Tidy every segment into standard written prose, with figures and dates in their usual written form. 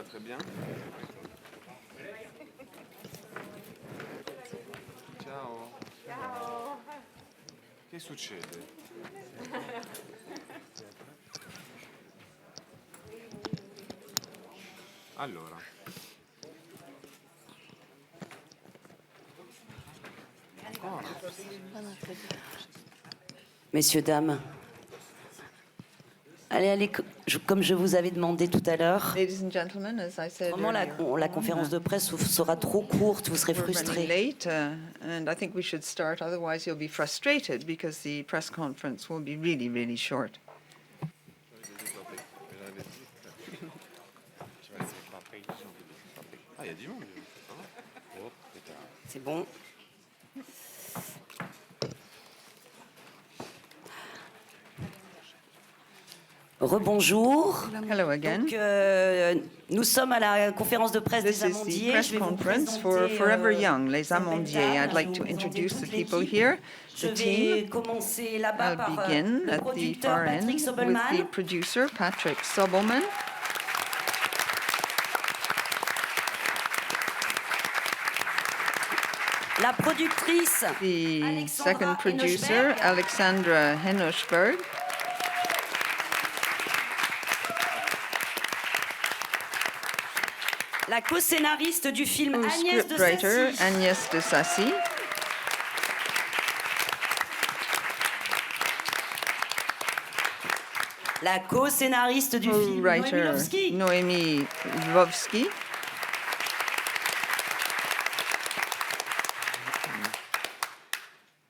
va très bien. Ciao. Ciao. Che succede? Allora. Messieurs, dames, allez, comme je vous avais demandé tout à l'heure. Ladies and gentlemen, as I said Vraiment, la conférence de presse sera trop courte, vous serez we're running frustrés. late, and I think we should start, otherwise you'll be frustrated because the press conference will be really, really short. Ah, il y a du monde. Oh, putain. C'est bon. Rebonjour. Hello again. Donc, nous sommes à la conférence de presse This des is the Amandiers. press Je vais vous conference for présenter, Forever Young, Les cette belle Amandiers. dame. I'd like Je to vais vous présenter introduce the toute people l'équipe. here, Je the vais team. commencer là-bas I'll par begin le at the producteur far end Patrick with the Sobelman, producer, Patrick Sobelman. la productrice The second producer, Alexandra Henoshberg. la co-scénariste du film The Agnès de scriptwriter, Sassy, Agnès de Sassy. la co-scénariste du film Noémie Co-writer, Lovski, Noémie Lvovsky.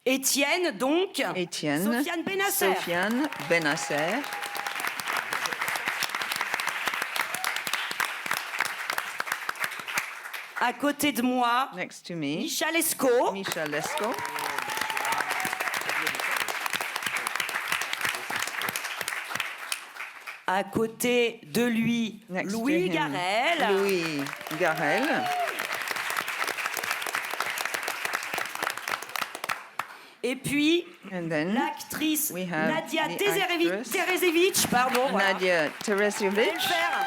Étienne, donc, Étienne, Sofiane Benasser. Sofiane Benasser. À côté de moi, Next to me, Micha Lescaut. Misha Lesko. À côté de lui, Next Louis to him, Garrel. Louis Garrel. Et puis, And then l'actrice we have Nadia the Terezevich, actress pardon, voilà. Nadia Vous allez le Terezevich. faire.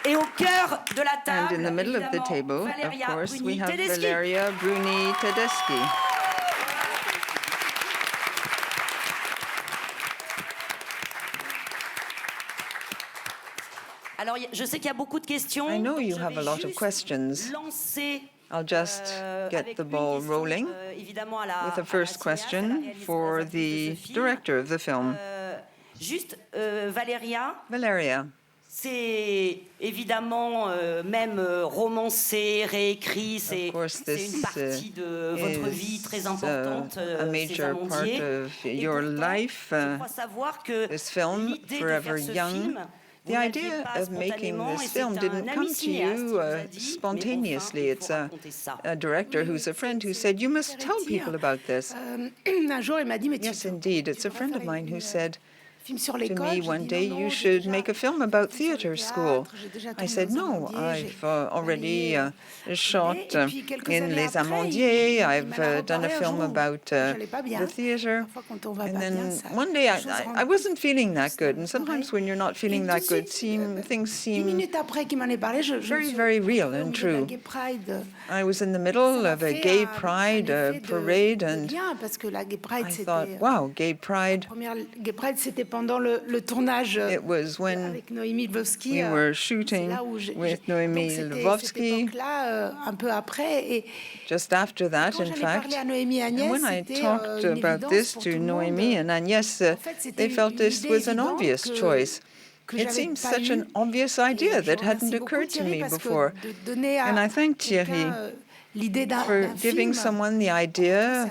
Et au cœur de la And table, in the middle of the évidemment, table, of Valeria course, we Bruni have Tedeschi. Valeria Bruni Tedeschi. Alors, je sais qu'il y a beaucoup de questions. I know donc you je have vais a lot of juste questions. lancer, I'll just get avec the une ball question, rolling évidemment, with the first question for the director of the film. Juste, Valéria, Valeria, c'est évidemment même romancé, réécrit, c'est course, une this, partie de votre vie très importante, a ces major part Amandiers. of Et your pourtant, life. je crois savoir que This film, l'idée de Forever faire ce Young, film, the idea of making this film didn't come to you spontaneously. It's a director who's a friend who said, you must tell people about this. Un jour, il m'a dit, mais Yes, indeed. It's a friend of mine who said film sur to l'école. me one day, you should make a film about theater school. I said, no, I've already shot in Les Amandiers. I've done a film about the theater. And then one day, I wasn't feeling that good. And sometimes when you're not feeling that good, things seem very, very real and true. I was in the middle of a gay pride parade, and I thought, wow, gay pride. Pendant le tournage It was when avec Noémie Lvovsky, we were shooting with Noémie Lvovsky, un peu après, et just after that, in fact. And when I talked about this to Noémie and Agnès, they felt this was an obvious choice. It seemed such an obvious idea that hadn't occurred to me before. And I thank Thierry for giving someone the idea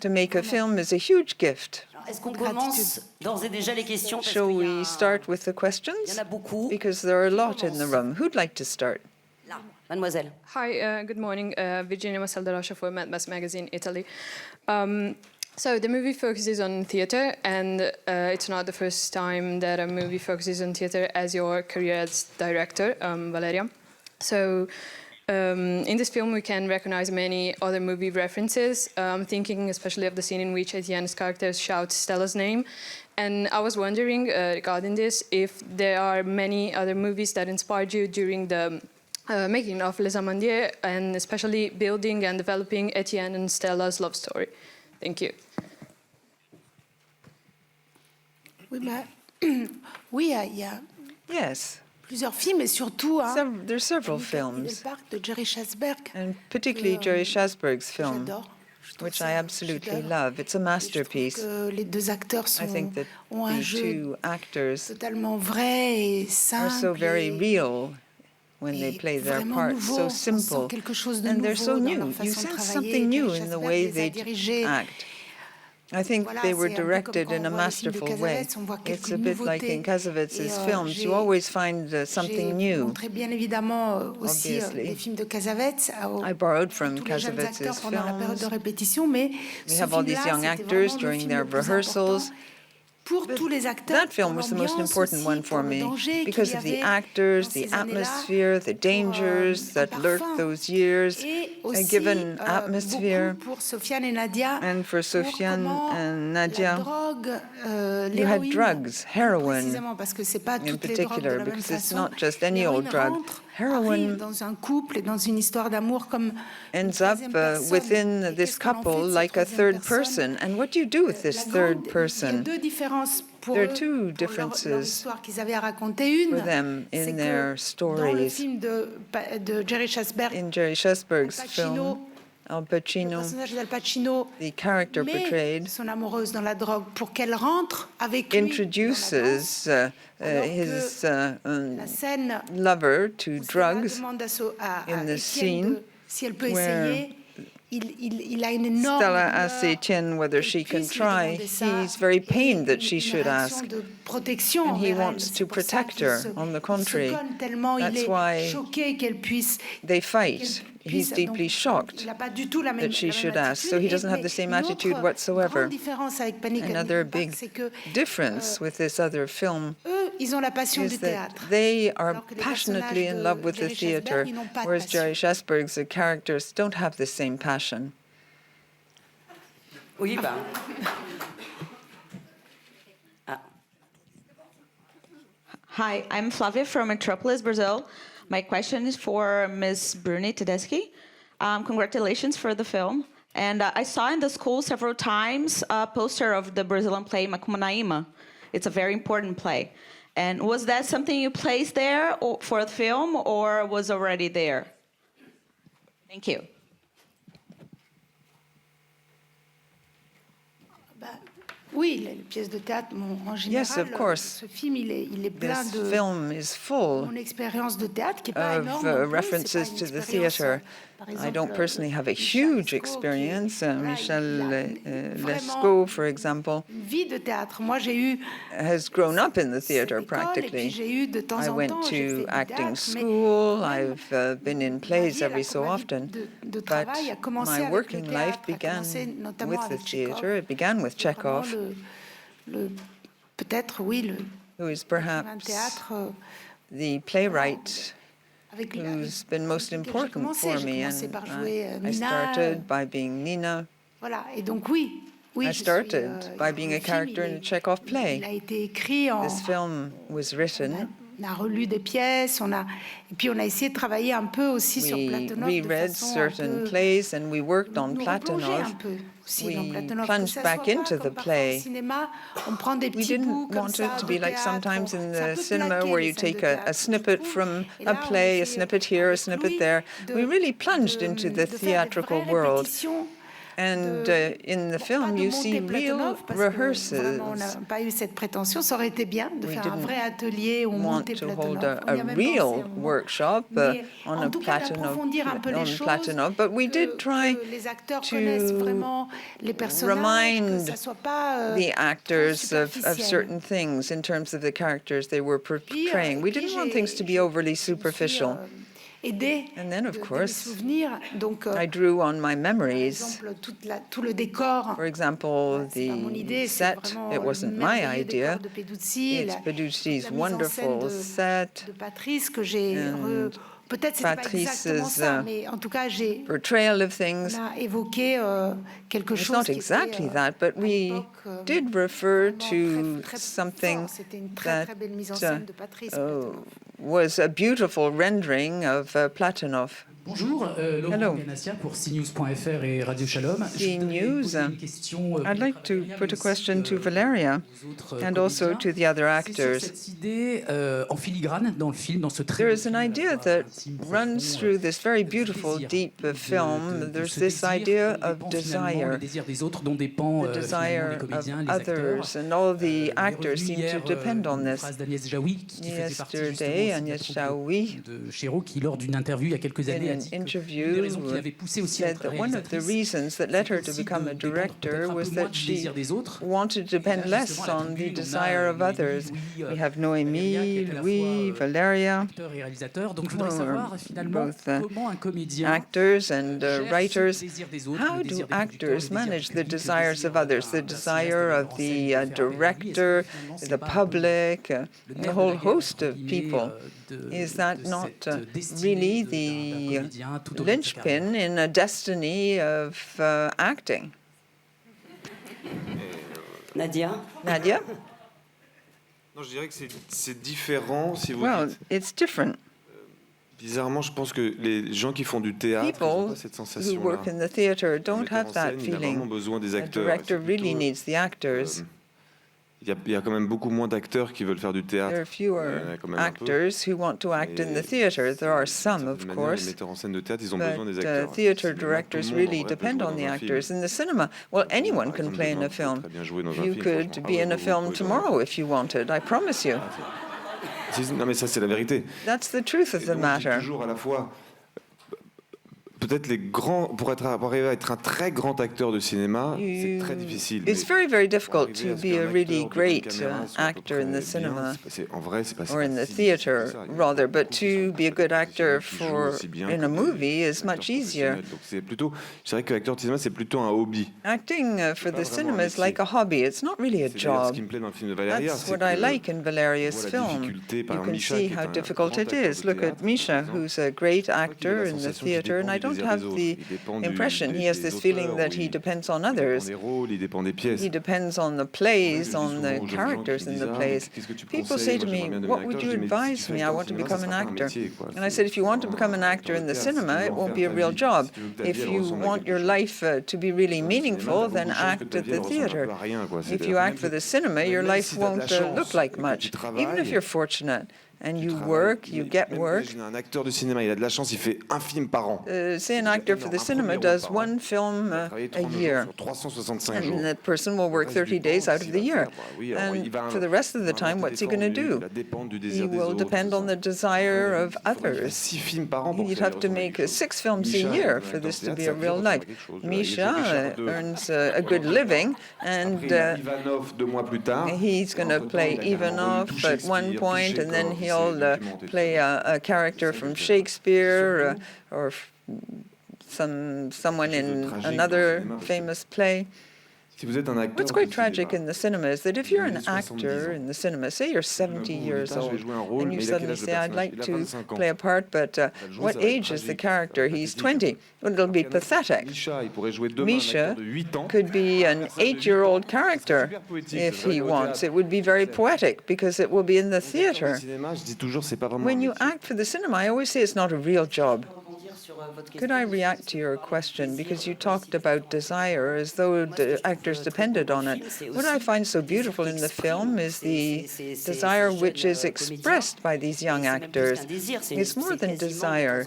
to make a film is a huge gift. Est-ce qu'on commence d'ores et déjà les questions? Shall we start with the questions? Il y en a beaucoup. Because there are a lot in the room. Who'd like to start? Là, mademoiselle. Hi, good morning. Virginia Masaldorosha for Mad Mass Magazine, Italy. So the movie focuses on theatre, and it's not the first time that a movie focuses on theatre as your career as director, Valeria. So In this film, we can recognize many other movie references. I'm thinking especially of the scene in which Etienne's character shouts Stella's name. And I was wondering, regarding this, if there are many other movies that inspired you during the making of Les Amandiers, and especially building and developing Etienne and Stella's love story. Thank you. Oui, il y a Yes. plusieurs films, et surtout There's several films, le parc de Jerry Schasberg, and particularly Jerry Schasberg's film, j'adore. Je trouve which ça I un absolutely chef-d'œuvre. love. It's a Et je trouve masterpiece. que les deux acteurs I think that ont un the jeu two actors totalement vrai et are simple. so very real when they et play their vraiment parts, nouveau. so On sent simple, quelque chose de and they're so nouveau dans leur new. You façon de sense travailler. something new Jerry in the Schasberg way les a they dirigés. act. I think Voilà, they were c'est un peu comme directed quand in on a voit les films de masterful way. Cassavetes, on voit It's quelques a bit like nouveautés. in Cassavetes' Et, films, you always find j'ai something new. montré bien évidemment aussi Obviously. des films de Cassavetes I borrowed from tous les jeunes Cassavetes' acteurs pendant la période de films. répétition, mais We ce have all these film-là, young c'était actors vraiment le during film their le plus rehearsals. important pour tous les acteurs, That film pour was the most l'ambiance important aussi, one for pour le me danger because qu'il of y the avait actors, dans the ces années-là, atmosphere, the dangers un that lurked parfum. those years, Et a aussi given atmosphere. beaucoup pour Sofiane et Nadia, And for Sofiane pour comment and la Nadia, drogue, you had l'héroïne, drugs, heroin précisément parce que c'est pas in toutes les drogues de particular, la même because it's façon. not just any old L'héroïne drug. rentre, Heroin arrive dans un couple et dans une histoire d'amour comme une ends up troisième personne. within Et this qu'est-ce qu'on en fait couple de cette like a troisième third personne? person. And what do you do with this La third grande- Il y a person? deux différences pour There eux, are two pour leur differences histoire qu'ils avaient à raconter. Une, for them c'est in que their dans le stories. film de Jerry Schasberg, In Jerry Schasberg's Al Pacino, film, Al le Pacino, personnage d'Al Pacino the character met portrayed, son amoureuse dans la drogue pour qu'elle rentre avec lui dans la danse. introduces alors his La scène lover to où Stella drugs demande à in the Étienne scene si elle peut where essayer. Il a une énorme Stella douleur asks Etienne whether she can puisse lui try. demander ça, He's very et pained that une she should réaction ask. de protection And he envers elle. wants C'est to pour ça protect qu'il her. se- On the il se contrary, cogne tellement, il that's est why choqué qu'elle puisse. they qu'elle fight. puisse- He's deeply donc, shocked il n'a pas du tout la même, that she la même should ask. attitude. So he Et- doesn't have mais the same une autre attitude whatsoever. grande différence avec Panic at Another Nickel Park, big c'est que difference with this other film eux, ils ont la passion is du that théâtre. they are Alors que les passionately personnages in de love with the Jerry Schasberg, theater, ils n'ont pas de whereas passion. Jerry Schasberg's characters don't have the same passion. Oui, ben. Hi, I'm Flavia from Metropolis, Brazil. My question is for Ms. Bruni Tedeschi. Congratulations for the film. And I saw in the school several times a poster of the Brazilian play Macuma Naima. It's a very important play. And was that something you placed there for the film or was already there? Thank you. Oui, les pièces de théâtre, en général, Yes, of course. ce film, il est plein This de film is full mon expérience de théâtre qui est pas of énorme. non plus, c'est references pas une to the expérience, theater. par I exemple, don't personally have a Michel huge Lescaut, experience. voilà, Michel il a vraiment Lescaut, for example, une vie de théâtre. Moi, j'ai eu has grown up in the theater cette école, et puis practically. j'ai eu de temps I en went temps, j'ai fait to du acting théâtre, mais school. même I've been in ma plays vie, every so ma vie often. de But travail a commencé my avec le working life théâtre, a began commencé notamment with the avec Tchekhov. theater. It began with C'est vraiment Chekhov, peut-être, oui, le who is un perhaps théâtre the playwright avec who's been most lequel j'ai important commencé. for J'ai me. commencé par jouer I Nina. started by being Nina. Voilà, et donc oui, I je started suis, by being le a film, character in a Chekhov il play. a été écrit en... This film was written. On a relu des pièces, et puis on a essayé de travailler un peu aussi sur We Platonov de reread façon un certain peu plays and we worked on nous replonger un Platonov. peu aussi dans We Platonov, que plunged ça back soit pas into comme the parfois play. au cinéma, on prend des We petits bouts didn't comme want ça it to de be like théâtre, sometimes in c'est un the peu cinema plaqué, where les you scènes de take a théâtre, je snippet trouve. from Et a là, on play, a essaie, snippet here, a avec snippet Louis, there. de- We really plunged de- into the de faire des theatrical vraies world. répétitions, And pas in the de film, you see monter real Platonov, parce que vraiment, on rehearsals. n'a pas eu cette prétention. Ça aurait été bien de We faire un didn't vrai atelier où on want montait to Platonov. hold On y a a même real pensé un moment. workshop Mais on en a tout cas, Platonov, d'approfondir un peu les on choses, Platonov, but we did try que les acteurs connaissent to vraiment les personnages, que remind ça soit pas the actors trop of superficiel. certain things in terms of the characters they were Puis, portraying. We et puis didn't want things to be overly superficial. Aidé And then, of de mes course, souvenirs. Donc, I drew on my par memories. exemple, tout le décor. For example, C'est pas mon idée, the c'est set, vraiment it le wasn't my merveilleux idea. décor de Peduzzi, It's la Peduzzi's mise en scène wonderful set. de Patrice que j'ai Peut-être c'était pas exactement Patrice's ça, mais en tout cas, portrayal of things. on a évoqué quelque It's chose not qui exactly était, that, but à we l'époque, did refer vraiment to très something fort. C'était une très that très belle mise en scène de Patrice. was a beautiful rendering of Platonov. Bonjour, Hello. Laurent Ganassia pour CNews.fr et Radio Shalom. CNews. I'd like to put a question to Valeria and also to the other actors. Cette idée en filigrane dans le film, dans ce très There is an idea that runs through this very beautiful, deep film. There's this idea of desire, le désir des autres dont dépend the desire les comédiens, of les acteurs. others, and all the actors seem to depend on this. Phrase d'Agnès Jaoui qui faisait partie Yesterday, justement Agnès Jaoui, de Chéreau qui lors d'une interview il y a quelques années in a dit an que interview, une des raisons qui l'avait poussée aussi à said être that one of the réalisatrice, reasons that led her to become a director was that she wanted to depend less on the desire of others. We have Noémie, Louis, Valeria, acteur et réalisateur. Donc je voudrais savoir finalement both comment un comédien actors and gère writers. ce désir des autres, How le do désir des actors producteurs, le désir manage du the public, le desires désir of others, the d'un desire cinéaste of de mettre en the scène, faire appel à lui. director, Est-ce que finalement, c'est the pas public, le a nerf de whole la guerre, host entre of guillemets, people? Is that de not cette destinée really d'un the comédien tout au long de sa carrière? linchpin in a destiny of acting? Nadia? Nadia? Non, je dirais que c'est différent si vous Well, dites. it's different. Bizarrement, je pense que les gens qui font du théâtre, ils n'ont People pas cette who sensation-là. work in the theater Le don't metteur en have that scène, il a vraiment feeling. besoin des The acteurs. Et director c'est really plutôt, needs the actors. il y a quand même beaucoup moins d'acteurs qui veulent faire du théâtre. There are fewer Il y en a quand même un peu. actors who want to act in the theater. There are some, of D'une manière, les course, metteurs en scène de théâtre, ils ont besoin des but acteurs. theater Sinon, tout le directors monde, en really vrai, peut depend jouer on the dans un film. actors. In the cinema, well, anyone Par can exemple, play in demain, a vous film. pouvez très bien jouer dans un You film, could franchement. be in a Vous film pouvez jouer dans- tomorrow if you wanted, I promise you. Non, mais ça, c'est la vérité. That's the truth of Et the donc, matter. toujours à la fois, peut-être les grands, pour arriver à être un très grand acteur de cinéma, c'est très difficile. It's mais very, very pour difficult arriver à to ce be qu'un a acteur really devant une great caméra soit à peu actor in près the cinema, bien, en vrai, c'est pas or in pas the si theater, difficile que ça. Il y a rather, but beaucoup qui to sont be a good actor qui jouent for aussi bien in que a des movie is acteurs much easier. professionnels. Donc c'est plutôt, c'est vrai que acteur de cinéma, c'est plutôt un hobby. Acting for pas the vraiment un cinema is métier. like a hobby. It's not really a C'est d'ailleurs ce job. qui me plaît dans le film de Valeria, That's c'est what que I like in on Valeria's voit la film. difficulté. Par You exemple, can Misha, see qui est how un difficult grand it acteur de is. Look at théâtre, Misha, par exemple. who's a great Je crois qu'il a actor la in the sensation qu'il theater, and dépend I du don't désir have des autres. the Il dépend impression he has des this feeling auteurs, that ou he il depends on dépend others. des rôles, il dépend des pièces. He depends on the Je plays, dis on souvent the aux jeunes gens characters qui in disent, the ah, plays. qu'est-ce que tu People conseilles? say to Moi, me, j'aimerais bien devenir what would acteur. you Je dis, mais si advise tu fais me? I acteur de want to cinéma, become ça an sera pas un actor. métier, quoi. And I said, if you want to become an actor in the cinema, it won't be a real job. If you want your life to be really meaningful, then act at the theater. If you act for the cinema, your life won't look like much, even if you're fortunate. And you work, you get work. Un acteur de cinéma, il a de la chance, il fait un film par an. Say an actor for the cinema does one film a year. 365 jours. And that person will work 30 days out of the year. And for the rest of the time, what's he going to do? He will depend on the desire of others. 6 films par an pour You'd faire have to make 6 films a year for this to be a real life. Misha earns a good living, and Ivanov 2 mois plus tard. he's going to play Ivanov at one point, and then he'll play a character from Shakespeare or someone in another famous play. Si vous êtes un acteur, What's quite tragic in the cinema is that if you're an actor in the cinema, say you're 70 years old, and you suddenly say, I'd like to play a part, but what age is the character? He's 20. Well, it'll be pathetic. Misha could be an 8-year-old character if he wants. It would be very poetic because it will be in the theater. When you act for the cinema, I always say it's not a real job. Could I react to your question? Because you talked about desire as though the actors depended on it. What I find so beautiful in the film is the desire which is expressed by these young actors. It's more than desire.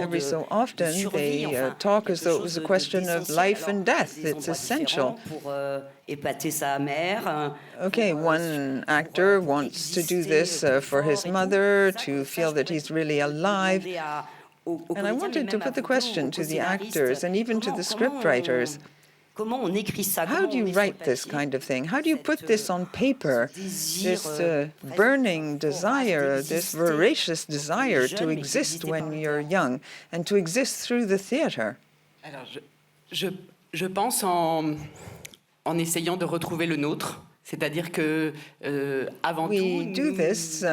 Every so often they talk as though it was a question of life and death. It's essential. Okay, one actor wants to do this for his mother, to feel that he's really alive. And I wanted to put the question to the actors and even to the scriptwriters. How do you write this kind of thing? How do you put this on paper? This burning desire, this voracious desire to exist when you're young and to exist through the theater. Alors, je pense en essayant de retrouver le nôtre, c'est-à-dire que avant tout, we do this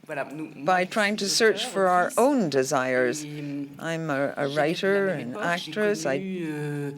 by trying to search for our own desires. I'm a writer and actress. I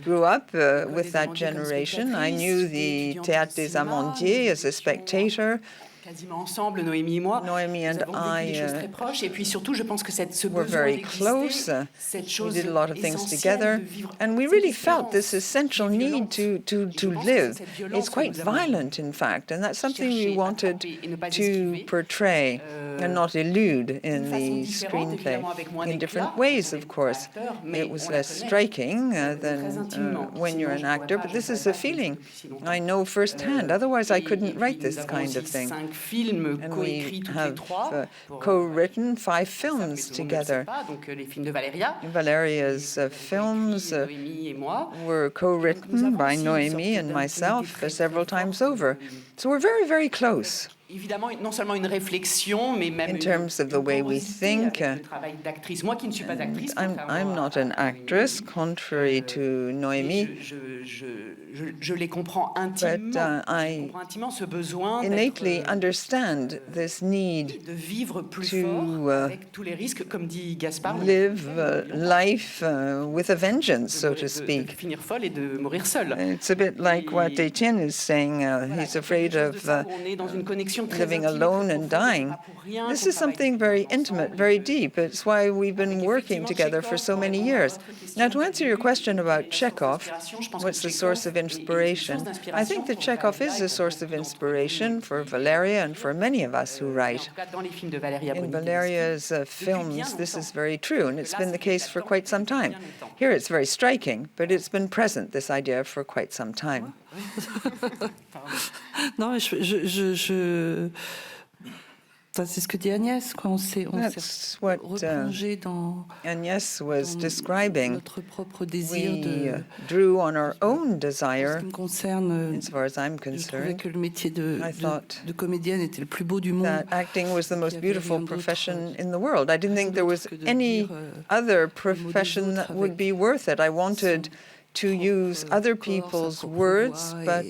grew up with that generation. I knew the Théâtre des Amandiers as a spectator. Quasiment ensemble, Noémie et moi. Noémie and nous avons vécu des choses I très proches. Et puis surtout, je pense que ce were besoin very d'exister, close. cette We chose did a lot of things essentielle together, de vivre and we cette really felt espérance this essential qui est need violente. to Et je pense que live. cette violence It's que quite nous avons violent, in fact, and that's something we cherché, wanted attraper et ne pas to esquiver, portray and not elude in d'une façon the différente, screenplay, évidemment, avec moins in d'éclat, different quand ways, on of est course. acteur, mais It was on la less connaît, striking très than intimement. when you're Sinon, an je pourrais actor, pas, but je this ne is saurais a pas vivre feeling depuis si longtemps. I know firsthand, otherwise I couldn't write this Nous avons kind aussi of thing. 5 films And we coécrits toutes les have trois. co-written 5 Ça, mais films tout le monde ne le sait together. pas, donc les films de Valeria. Valeria's films Noémie et moi. were co-written by Noémie and myself several times over. So we're very, very close. Évidemment, non seulement une réflexion, mais même In terms of the way we think. le travail d'actrice. Moi qui ne suis pas actrice, I'm not an actress, contrary to Noémie, je les comprends intimement. Je comprends intimement ce besoin innately understand this need de vivre plus to fort avec tous les risques, comme dit Gaspard, live life with a vengeance, so to de speak. finir folle et de mourir seule. It's a bit like what Etienne is saying. He's afraid of living alone and dying. This is something very intimate, very deep. It's why we've been working together for so many years. Now, to answer your question about Chekhov, what's the source of inspiration? I think that Chekhov is a source of inspiration for Valeria and for many of us who write. In Valeria's films, this is very true, and it's been the case for quite some time. Here it's very striking, but it's been present, this idea, for quite some time. Non, c'est ce que dit Agnès, quoi. On s'est replongé dans Agnès was describing. notre propre désir We drew on our own desire. Ce qui me concerne, As far as I'm je trouvais concerned, que le métier de thought comédienne était le plus beau du monde. that acting was the most beautiful profession in the world. I didn't think there was que de any dire, other profession that would be worth it. I wanted to use other people's words, but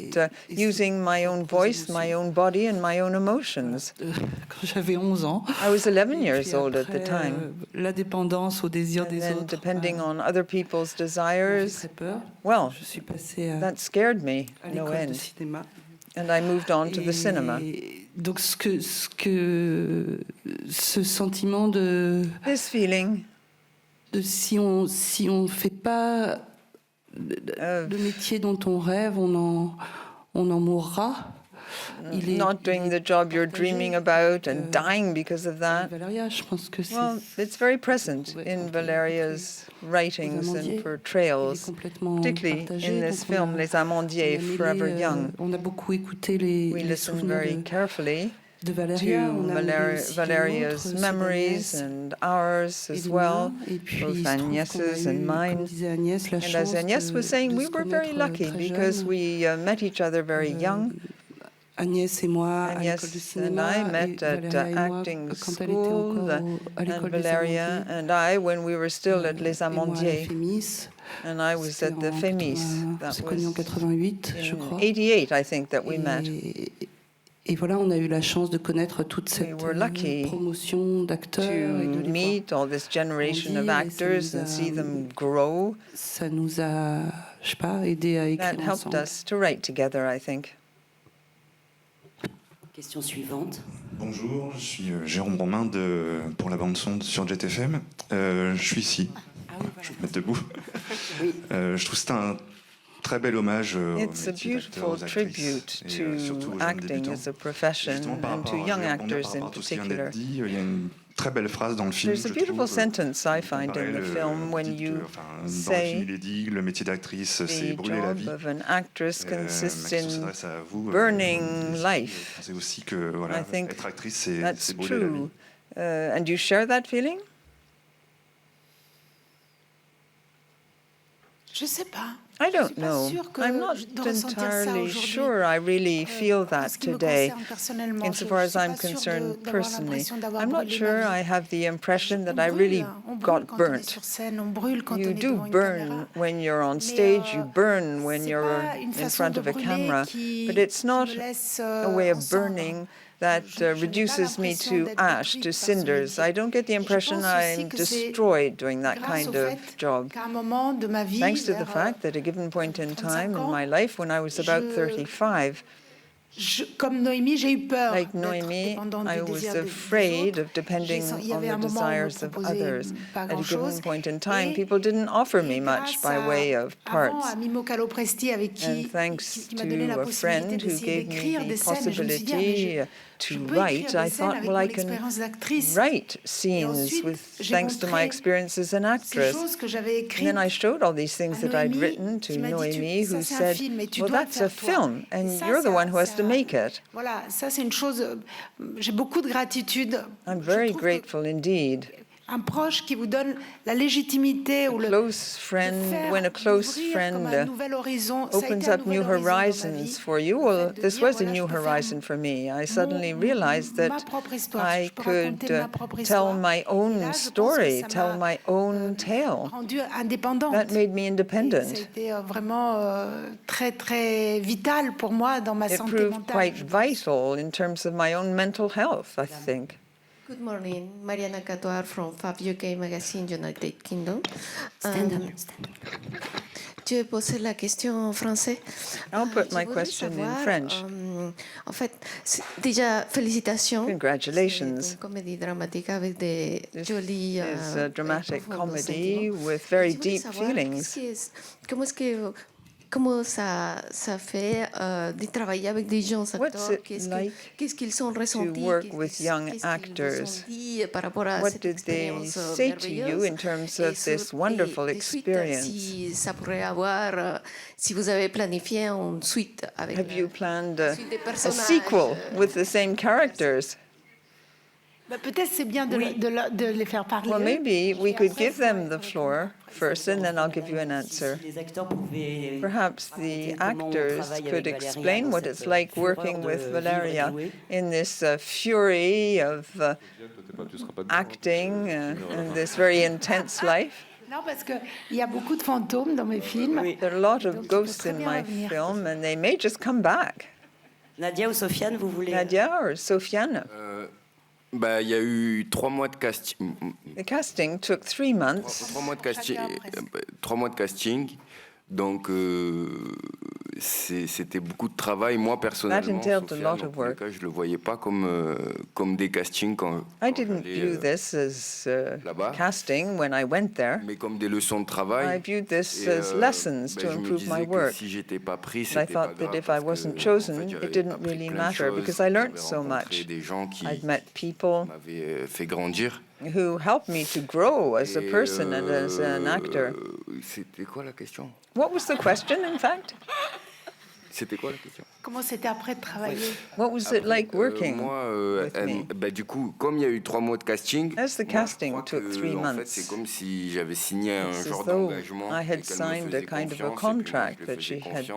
using my own voice, my own body, and my own emotions. Quand j'avais 11 ans. I was 11 years old at the time. La dépendance au désir And des then, autres. depending on other people's Ça desires, fait très peur. well, Je suis passée that scared me à no l'école de end. cinéma. And I moved on to the cinema. Donc ce sentiment de This feeling si on fait pas le métier dont on rêve, on en mourra. not doing the job you're dreaming about and dying because of that. Valeria, je pense que Well, it's very present in Valeria's writings and portrayals, particularly in this film, Les Amandiers, Forever Young. On a beaucoup écouté les We listened souvenirs very carefully de Valeria. to On a mêlé aussi les Valeria's nôtres, ceux memories d'Agnès and ours et as de well, moi. Et puis, both il se trouve qu'on a Agnès eu, and mine. comme disait Agnès, la And as chance Agnès was saying, de we se were very connaître lucky très because jeune. we met each other very young. Agnès et moi à l'école de Agnès and cinéma, I et met at Valeria et moi acting quand elle était school, encore à and l'école des Valeria Amandiers. and I when we were still at Les Et moi à la Amandiers, Fémis. and I was at the Fémis. On That s'est connus en was 88, je in crois. 88, I think, that we met. Et voilà, on a eu la chance de connaître toute cette were lucky promotion d'acteurs et de To les meet all this generation of grandir, et ça actors nous and a- see them grow. Ça nous a, je sais pas, aidé à That écrire helped ensemble. us to write together, I think. Question suivante. Bonjour, je suis Jérôme Romain pour la bande-son sur JetFM. Je suis ici. Je vais me mettre debout. Je trouve que c'est un très bel hommage au It's a métier d'acteur, beautiful aux actrices, tribute et surtout to aux jeunes acting débutants. as a profession Justement, par and to rapport à- young je vais rebondir actors par in rapport à tout ce qui vient d'être particular. dit. Il y a une très belle phrase dans le film. There's a je beautiful trouve, sentence I find pareil, in the film when dit que, you enfin, dans le film, say il est dit que le métier d'actrice, c'est the brûler la job vie. of an actress Mais consists ça in s'adresse à vous, burning aussi, life. C'est aussi que voilà, I think être actrice, c'est that's brûler la vie. true. And you share that feeling? Je sais pas. I Je don't suis pas know. sûre que I'm not je dois ressentir ça entirely aujourd'hui. sure I really feel En that ce qui me today. concerne personnellement, Insofar as je suis I'm pas sûre concerned d'avoir personally, l'impression d'avoir I'm not brûlé sure ma I vie. have the impression that On I brûle, really on brûle got quand on est burnt. sur scène, on brûle quand You on est do devant une burn caméra. when you're on Mais, stage, you burn when c'est you're pas une in façon front de of a brûler camera, qui but it's not me laisse a way en of cendres. burning that reduces me to ash, to cinders. I don't get the impression I'm destroyed doing that kind of job. Thanks to the fact that at a given point in time in my life, when I was about 35, like Noémie, I was afraid of depending on the desires of others. At a given point in time, people didn't offer me much by way of parts. And thanks to a friend who gave me the possibility to write, I thought, well, I can write scenes thanks to my experience as an actress. And then I showed all these things that I'd written to Noémie, who said, well, that's a film, and you're the one who has to make it. I'm very grateful indeed. Un proche qui vous donne la légitimité ou le close friend, when a close friend opens up new horizons for you. Well, this was a new horizon for me. I suddenly realized that I could tell my own story, tell my own tale. That made me independent. C'était vraiment très très vital pour moi dans ma santé mentale. It proved quite vital in terms of my own mental health, I think. Good morning, Mariana Catoir from Fab UK Magazine, United Kingdom. Je vais poser la question en français. I'll put my question in French. En fait, déjà, félicitations. Congratulations. C'est une comédie dramatique avec des jolies. It's a dramatic comedy with very deep feelings. Comment ça fait de travailler avec des jeunes acteurs? Qu'est-ce qu'ils ont ressenti? To work with young actors. What did they say to you in terms of this wonderful experience? Si vous avez planifié une suite avec. Have you planned a sequel with the same characters? Peut-être c'est bien de les faire parler. Well, maybe we could give them the floor first, and then I'll give you an answer. Perhaps the actors could explain what it's like working with Valeria in this fury of acting and this very intense life. Non, parce qu'il y a beaucoup de fantômes dans mes films. There are a lot of ghosts in my film, and they may just come back. Nadia ou Sofiane, vous voulez? Nadia or Sofiane? Bah, il y a eu 3 mois de casting. The casting took 3 months. 3 mois de casting. 3 mois de casting. Donc, c'était beaucoup de travail. Moi, personnellement, je ne le voyais pas comme des castings quand I didn't view this as casting when I went there. Mais comme des leçons de travail. I viewed this as lessons to improve my work. Si j'étais pas pris, I thought that if I wasn't chosen, it didn't really matter because I learned so much. I'd met people fait grandir. Who helped me to grow as a person and as an actor. C'était quoi la question? What was the question, in fact? C'était quoi la question? Comment c'était après de travailler? What was it like working with me? Bah, du coup, comme il y a eu 3 mois de casting, as the casting took 3 months, en fait, c'est comme si j'avais signé un genre though d'engagement. I had signed a kind of a contract that she had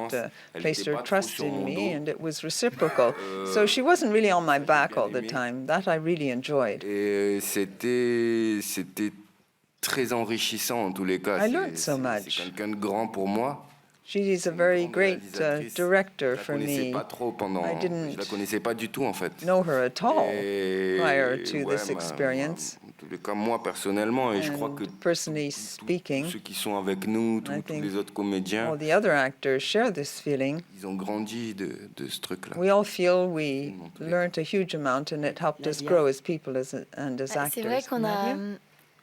placed her trust in me, and it was reciprocal. So she wasn't really on my back all the time. That I really enjoyed. Et c'était très enrichissant en tous les cas. I learned so much. C'est quelqu'un de grand pour moi. She is a very great director for me. I didn't. Je la connaissais pas du tout en fait. Know her at all prior to this experience. En tous les cas, moi personnellement, et je crois que personally speaking, ceux qui sont avec nous, tous les autres comédiens, all the other actors share this feeling. Ils ont grandi de ce truc-là. We all feel we learned a huge amount, and it helped us grow as people and as actors. C'est vrai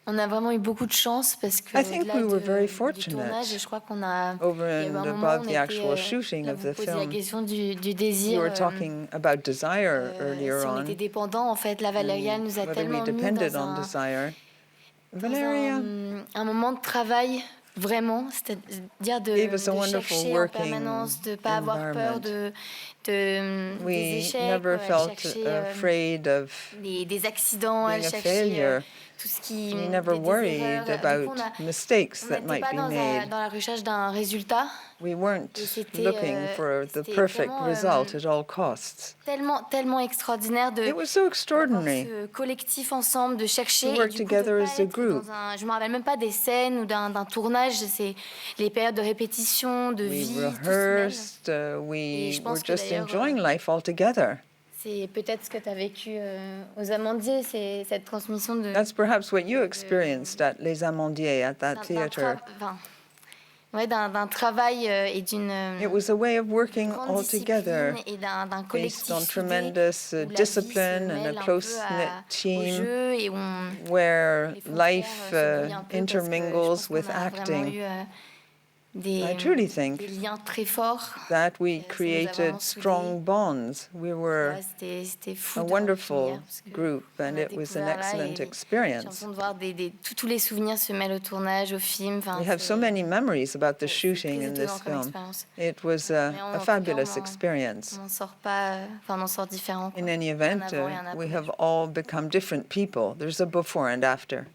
on a vraiment eu beaucoup de chance parce que I think we were very fortunate. Je crois qu'on a over and above the actual shooting of the film. La question du désir. You were talking about desire earlier on. On était dépendant en fait. La Valeria nous a tellement mis dans un moment de travail. Vraiment, c'est-à-dire de chercher en permanence, de ne pas avoir peur des échecs, never felt afraid of des accidents, elle cherchait tout ce qui we never worried about mistakes that might be made. Dans la recherche d'un résultat. We weren't looking for the perfect result at all costs. Tellement extraordinaire de. It was so extraordinary. Ce collectif ensemble, de chercher. To work together as a group. Je me rappelle même pas des scènes ou d'un tournage. C'est les périodes de répétition, de vie. We rehearsed. We were just enjoying life all together. C'est peut-être ce que tu as vécu aux Amandiers, c'est cette transmission de... That's perhaps what you experienced at Les Amandiers, at that theater. D'un travail et d'une It was a way of working all together based on tremendous discipline and a close-knit team where life intermingles with acting. I truly think that we created strong bonds. We were a wonderful group, and it was an excellent experience. Tous les souvenirs se mêlent au tournage, au film. We have so many memories about the shooting in this film. It was a fabulous experience. In any event, we have all become different people. There's a before and after.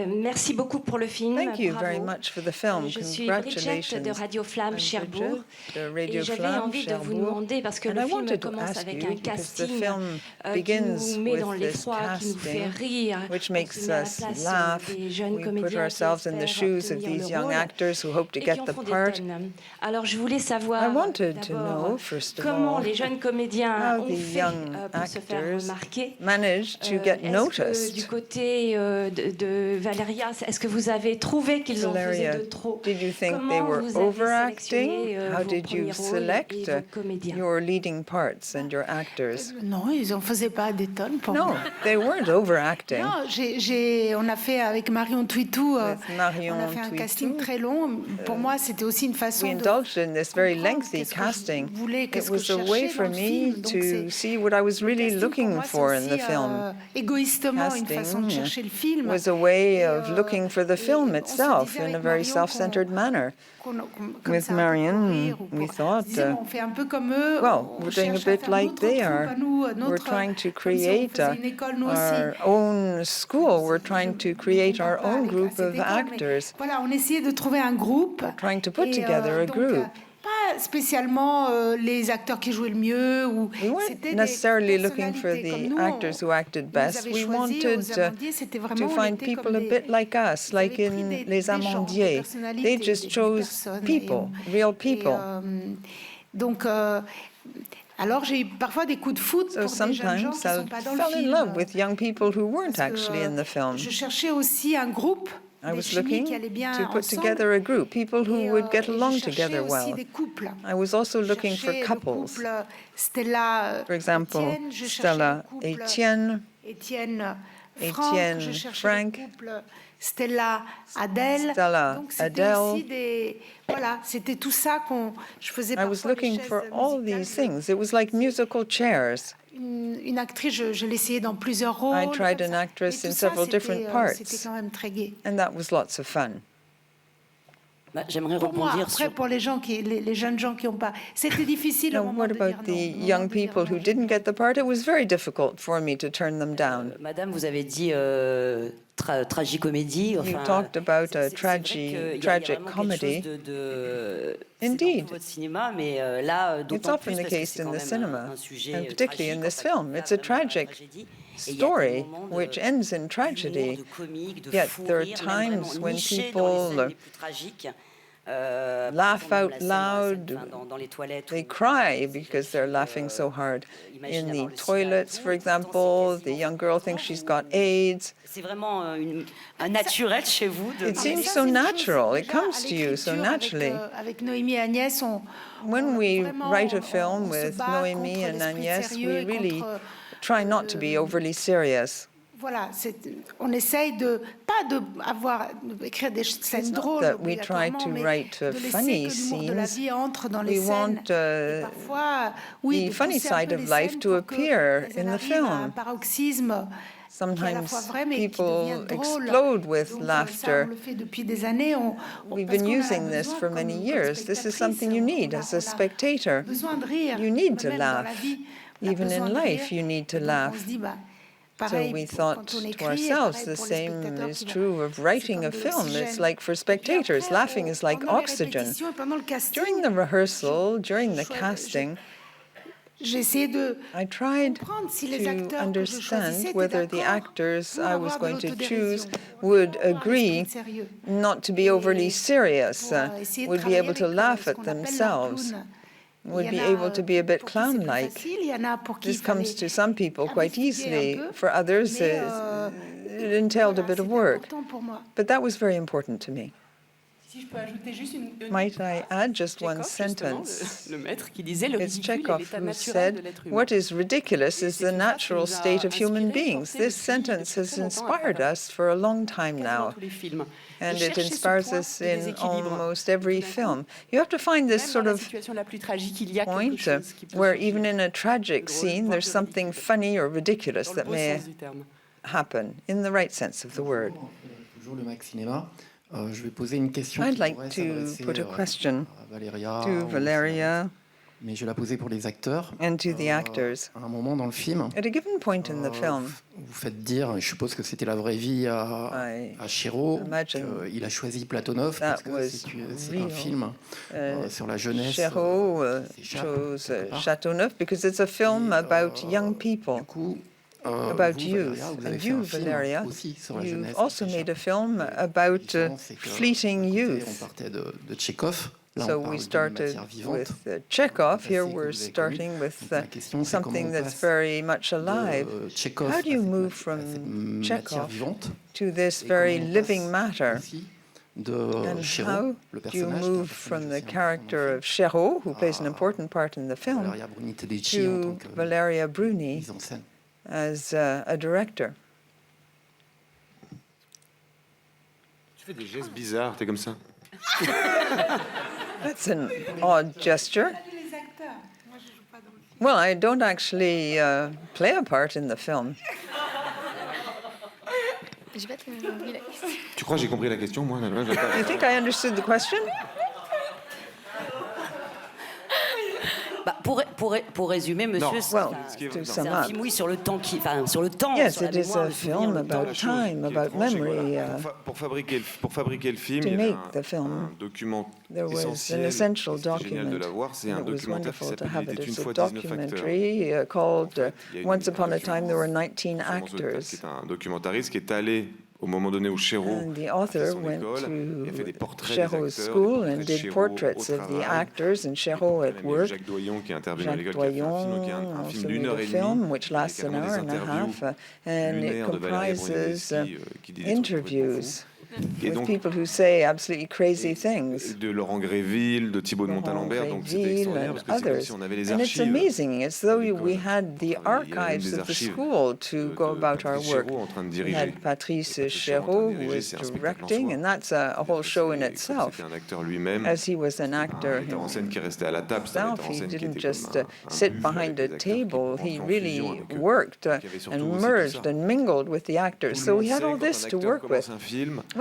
Merci beaucoup pour le film. Thank you very much for the film. Je suis Bridget de Radio Flamme Cherbourg. Et j'avais envie de vous demander, parce que le film commence avec un casting qui nous met dans l'effroi, qui nous fait rire, which makes us laugh. We put ourselves in the shoes of these young actors who hope to get the part. Alors je voulais savoir d'abord comment les jeunes comédiens ont fait pour se faire remarquer. Managed to get noticed. Du côté de Valeria, est-ce que vous avez trouvé qu'ils en faisaient de trop? Did you think they were overacting? How did you select your leading parts and your actors? Non, ils en faisaient pas des tonnes pour No, they weren't overacting. Non, on a fait avec Marion Twitou, on a fait un casting très long. Pour moi, c'était aussi une façon we indulged in this very lengthy casting. It was a way for me to see what I was really looking for in the film. Égoïstement, une façon de chercher le film. Was a way of looking for the film itself in a very self-centered manner. With Marion, we thought, well, we're doing a bit like they are. We're trying to create our own school. We're trying to create our own group of actors. Voilà, on essayait de trouver un groupe. Trying to put together a group. Pas spécialement les acteurs qui jouaient le mieux. We weren't necessarily looking for the actors who acted best. We wanted to find people a bit like us, like in Les Amandiers. They just chose people, real people. Donc, alors j'ai eu parfois des coups de foudre pour des jeunes gens qui ne sont pas dans le film. I fell in love with young people who weren't actually in the film. Je cherchais aussi un groupe. I was looking to put together a group, people who would get along together well. I was also looking for couples. For example, Stella, Etienne, Frank, Stella, Adèle. Donc c'était aussi voilà, c'était tout ça je faisais parfois. I was looking for all these things. It was like musical chairs. Une actrice, je l'essayais dans plusieurs rôles. I tried an actress in several different parts. C'était quand même très gai. And that was lots of fun. J'aimerais rebondir sur... Après, pour les jeunes gens qui n'ont pas... C'était difficile au moment de dire non. What about the young people who didn't get the part? It was very difficult for me to turn them down. Madame, vous avez dit tragicomédie. You talked about a tragic comedy. Indeed. It's often the case in the cinema, and particularly in this film. It's a tragic story which ends in tragedy, yet there are times when people laugh out loud, they cry because they're laughing so hard. In the toilets, for example, the young girl thinks she's got AIDS. It seems so natural, it comes to you so naturally. When we write a film with Noémie and Agnès, we really try not to be overly serious. Voilà, on essaye pas d'écrire des scènes drôles, that we try to write funny scenes. We want the funny side of life to appear in the film. Sometimes people explode with laughter. We've been using this for many years. This is something you need as a spectator. You need to laugh. Even in life, you need to laugh. So we thought to ourselves, the same is true of writing a film. It's like for spectators, laughing is like oxygen. During the rehearsal, during the casting, I tried to understand whether the actors I was going to choose would agree not to be overly serious, would be able to laugh at themselves, would be able to be a bit clown-like. This comes to some people quite easily. For others, it entailed a bit of work. But that was very important to me. Might I add just one sentence? It's Chekhov who said, "What is ridiculous is the natural state of human beings." This sentence has inspired us for a long time now, and it inspires us in almost every film. You have to find this sort of point where even in a tragic scene, there's something funny or ridiculous that may happen, in the right sense of the word. I'd like to put a question to Valeria and to the actors. At a given point in the film, vous faites dire, je suppose que c'était la vraie vie à Chéreau, il a choisi Platonov parce que c'est un film sur la jeunesse. Chéreau chose Chateauneuf because it's a film about young people. About youth. And you, Valeria, you've also made a film about fleeting youth. So we started with Chekhov. Here we're starting with something that's very much alive. How do you move from Chekhov to this very living matter? And how do you move from the character of Chéreau, who plays an important part in the film, to Valeria Bruni as a director? Tu fais des gestes bizarres, t'es comme ça. That's an odd gesture. Well, I don't actually play a part in the film. Tu crois que j'ai compris la question, moi? You think I understood the question? Pour résumer, monsieur, c'est un film, oui, sur le temps sur le temps. Yes, it is a film about time, about memory. Pour fabriquer le film, to make the film, un document there was essentiel. an essential Génial document. de l'avoir, c'est un It was documentaire qui wonderful to s'appelle have Il it était une as a fois 19 acteurs. documentary called Once Upon a Time There Were 19 Actors. C'est un documentariste qui est allé au moment donné où Chéreau And the author went to Chéreau's school and did portraits of the actors and Chéreau at work. Jacques Doyon qui est intervenu à Jacques l'école, qui a fait un film, Doyon donc il y a un also film d'une made heure a et film demie, which lasts an hour and a half, and it lunaires de Valérie comprises Bruni qui dit des trucs interviews Et with donc, people who say absolutely crazy things. de Laurent Gréville, de Thibault de Montalembert, donc c'était extraordinaire parce que c'est comme si on avait les And it's archives. amazing. It's though we had the archives of the school to go about our work. We had Patrice Chéreau, who was directing, and that's a whole show in itself. C'était un acteur lui-même, As he was an actor un metteur en scène qui restait à la table, c'était un himself, metteur en he scène qui didn't était just comme sit behind a table. He really worked and merged and mingled with the actors. So we had all this to work with.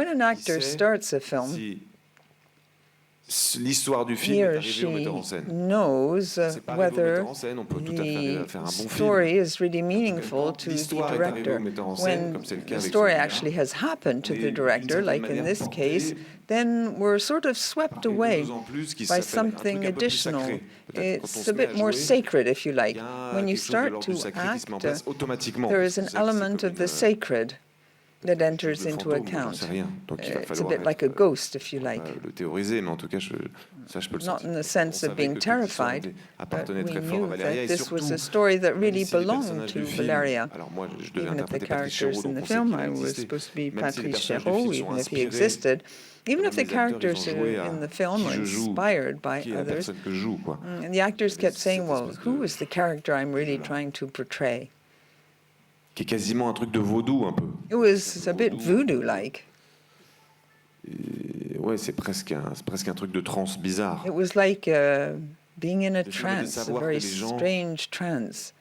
When an actor starts a film, l'histoire du film he est or arrivée au metteur en she scène. knows On whether peut tout à fait faire un the bon story film. is really meaningful to the L'histoire est arrivée director. au metteur en scène, When comme c'est le cas the avec story celui-là. actually has happened to Et the d'une director, certaine like in manière this case, portée then we're sort of swept away en plus qui by s'appelle un truc something un peu plus additional. sacré. Peut-être quand on It's se a met bit à more jouer, sacred, if you like. il y a When you quelque chose de start l'ordre to du sacré qui se met en act, place automatiquement. there is C'est an ça que c'est element comme of the sacred that enters into account. It's a bit like a ghost, if you like. Le théoriser, mais en tout cas, ça je peux le Not sentir. in the sense of being terrified, but appartenait we très fort à knew Valéria that et this was surtout, a story that même really si les belonged personnages to du film, Valeria. alors moi je devais Even if the interpréter Patrice Chéreau, characters in donc the on sait film, qu'il a I was existé. supposed to be Même si les Patrice personnages du Chéreau, film sont even if he inspirés, existed, even if the les acteurs, characters ils ont joué à in the film were qui je joue, inspired by qui est la others. personne que je joue, quoi. And the actors kept saying, well, who is the character I'm really trying to portray? Qui est quasiment un truc de vaudou un peu. It was a bit voodoo-like. Ouais, c'est presque un truc de trance bizarre. It was like being in a De trance, a savoir very que les gens- strange trance.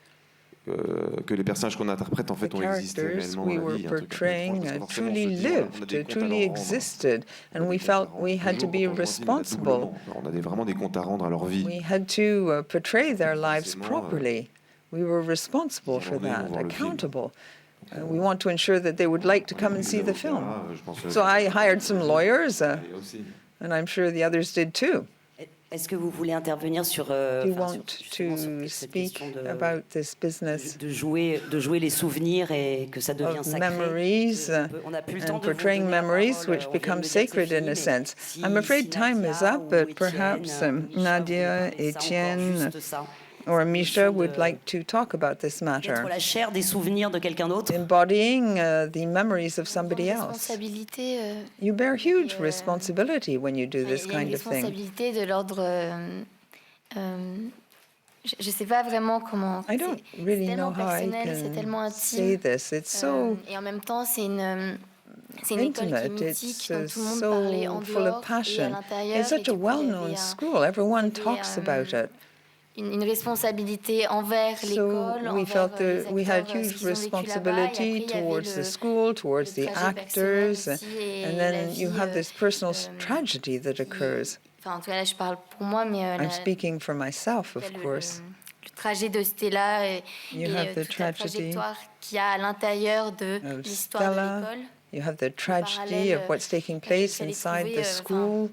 Que les personnages qu'on interprète en fait The ont existé characters réellement we dans la were vie, un truc un peu portraying étrange, parce que forcément, on truly se dit, on a lived, des comptes à truly leur rendre. existed, and we felt we had to be responsible. On a vraiment des comptes à rendre à leur vie. We had to portray their lives Forcément, properly. We were responsible for journée, ils vont that, voir le film. accountable. We want to ensure that they would like to come and see the film. Je pense que- So I hired some lawyers, Et aussi. and I'm sure the others did too. Est-ce que vous voulez intervenir sur Do you want to speak about this business de jouer les souvenirs et que ça devient sacré? Memories and portraying memories which become sacred in a sense. I'm afraid time is up, but perhaps Nadia, Etienne, or Misha would like to talk about this matter. La chair des souvenirs de quelqu'un d'autre. Embodying the memories of somebody else. You bear huge responsibility when you do this kind of thing. Responsabilité de l'ordre. Je ne sais pas vraiment comment. I don't really know how I can say this. It's so et en même temps, c'est une école qui est mythique, dont tout le monde so parlait en full of dehors et à passion. l'intérieur. It's such a well-known school. Everyone talks about it. Une responsabilité envers l'école, we felt that we had huge responsibility towards the school, towards the actors, and then you have this personal tragedy that occurs. Enfin, en tout cas, là, je parle pour moi, mais I'm speaking for myself, of course. Le trajet de Stella et You have the toute la trajectoire qu'il y a à l'intérieur de l'histoire de l'école. You have the tragedy of what's taking place inside the school.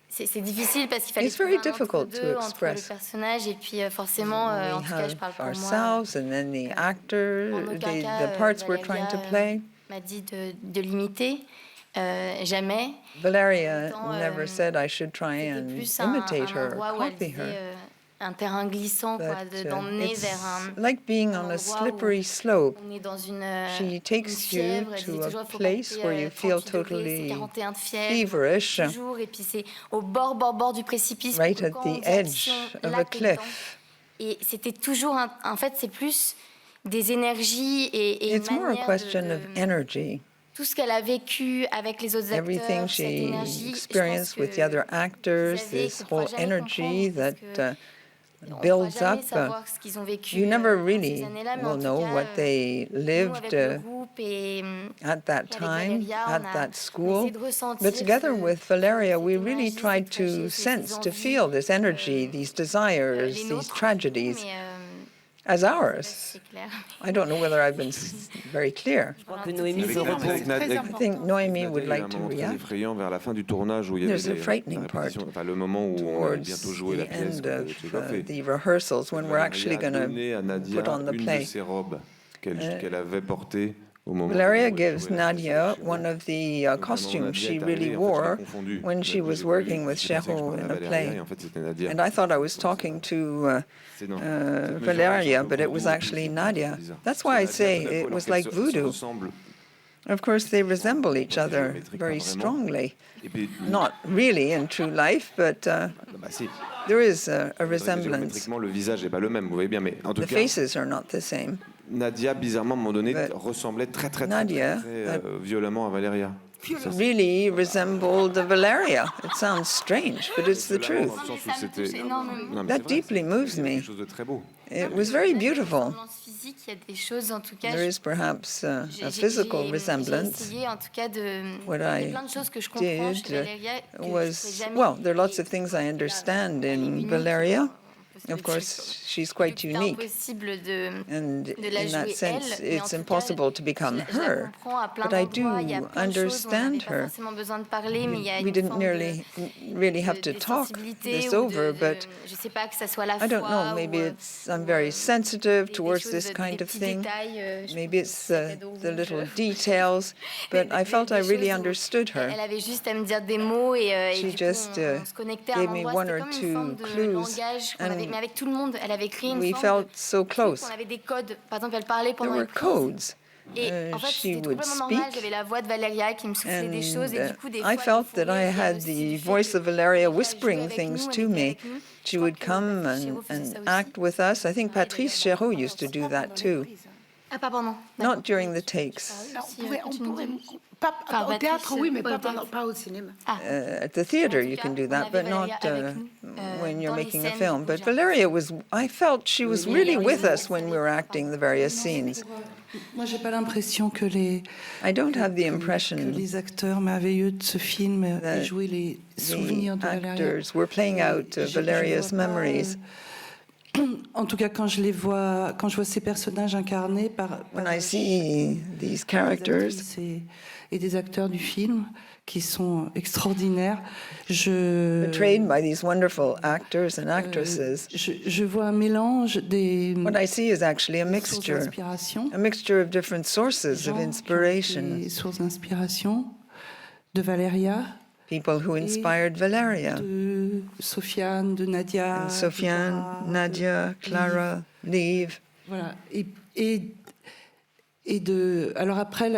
C'est difficile parce qu'il fallait trouver un entre-deux entre le personnage et puis forcément, en tout cas, je parle pour moi. Ourselves and then the actor, the parts we're trying to play. M'a dit de l'imiter, jamais. Valeria never said I should try and imitate her or copy her. Un terrain glissant, d'emmener vers un. Like being on a slippery slope. On est dans une. She takes you to a place where you feel totally feverish. Et puis c'est au bord du précipice. Right at the edge of a cliff. Et c'était toujours en fait, c'est plus des énergies et It's more a question of energy. Tout ce qu'elle a vécu avec les autres acteurs, everything she experienced with the other actors, this whole energy that builds up. You never really will know what they lived at that time, at that school. But together with Valeria, we really tried to sense, to feel this energy, these desires, these tragedies as ours. I don't know whether I've been very clear. I think Noémie would like to react. There's a frightening part towards the end of the rehearsals when we're actually going to put on the play. Valeria gives Nadia one of the costumes she really wore when she was working with Chéreau in a play. And I thought I was talking to Valeria, but it was actually Nadia. That's why I say it was like voodoo. Of course, they resemble each other very strongly. Not really in true life, but there is a resemblance. The faces are not the same. Nadia, bizarrement, à un moment donné, ressemblait très violemment à Valeria. Really resembled Valeria. It sounds strange, but it's the truth. That deeply moves me. It was very beautiful. There is perhaps a physical resemblance. What I did was, well, there are lots of things I understand in Valeria. Of course, she's quite unique, and in that sense, it's impossible to become her. But I do understand her. We didn't really have to talk this over, but I don't know, maybe I'm very sensitive towards this kind of thing. Maybe it's the little details, but I felt I really understood her. She just gave me one or two clues, and avec tout le monde, elle avait créé une forme. Felt so close. On avait des codes. Par exemple, elle parlait pendant les codes. Et en fait, c'était complètement normal. J'avais la voix de Valeria qui me soufflait des choses et du coup, des fois, I felt that I had the voice of Valeria whispering things to me. She would come and act with us. I think Patrice Chéreau used to do that too. Ah, pardon. Not during the takes. Au théâtre, oui, mais pas au cinéma. At the theater, you can do that, but not when you're making a film. But Valeria I felt she was really with us when we were acting the various scenes. Moi, j'ai pas l'impression que I don't have the impression que les acteurs merveilleux de ce film aient joué les souvenirs de Valeria. Actors were playing out Valeria's memories. En tout cas, quand je vois ces personnages incarnés par When I see these characters et des acteurs du film qui sont extraordinaires. Portrayed by these wonderful actors and actresses. Je vois un mélange des. What I see is actually a mixture of different sources of inspiration. Des sources d'inspiration de Valeria. People who inspired Valeria. De Sofiane, de Nadia. And Sofiane, Nadia, Clara, Liv. Voilà. Alors après,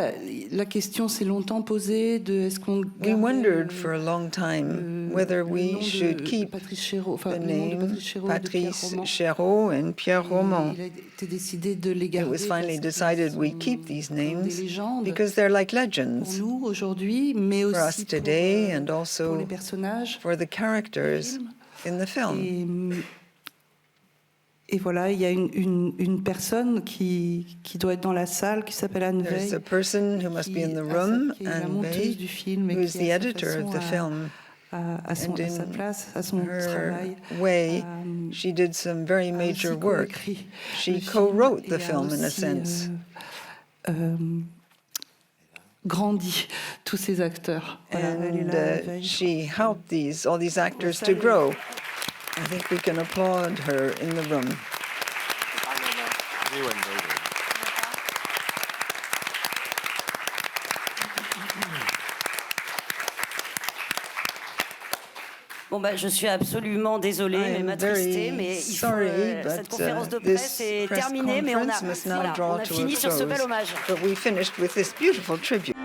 la question s'est longtemps posée de est-ce qu'on. We wondered for a long time whether we should keep the name Patrice Chéreau and Pierre Roman. Il a été décidé de les garder. It was finally decided we keep these names because they're like legends pour nous aujourd'hui, mais for aussi us today pour, and also pour les personnages, for the characters in the film. Et voilà, il y a une personne qui doit être dans la salle, qui s'appelle Anne Veil. There's a person who must be in the room, Anne Veil, who is the editor of the film. À sa place, à son travail. Way, she did some very major work. She co-wrote the film in a sense. Grandi tous ces acteurs. And she helped all these actors to grow. I think we can applaud her in the room. Bon, je suis absolument désolée, mais m'attristée, mais cette conférence de presse est terminée, mais on a fini sur ce bel hommage. But we finished with this beautiful tribute.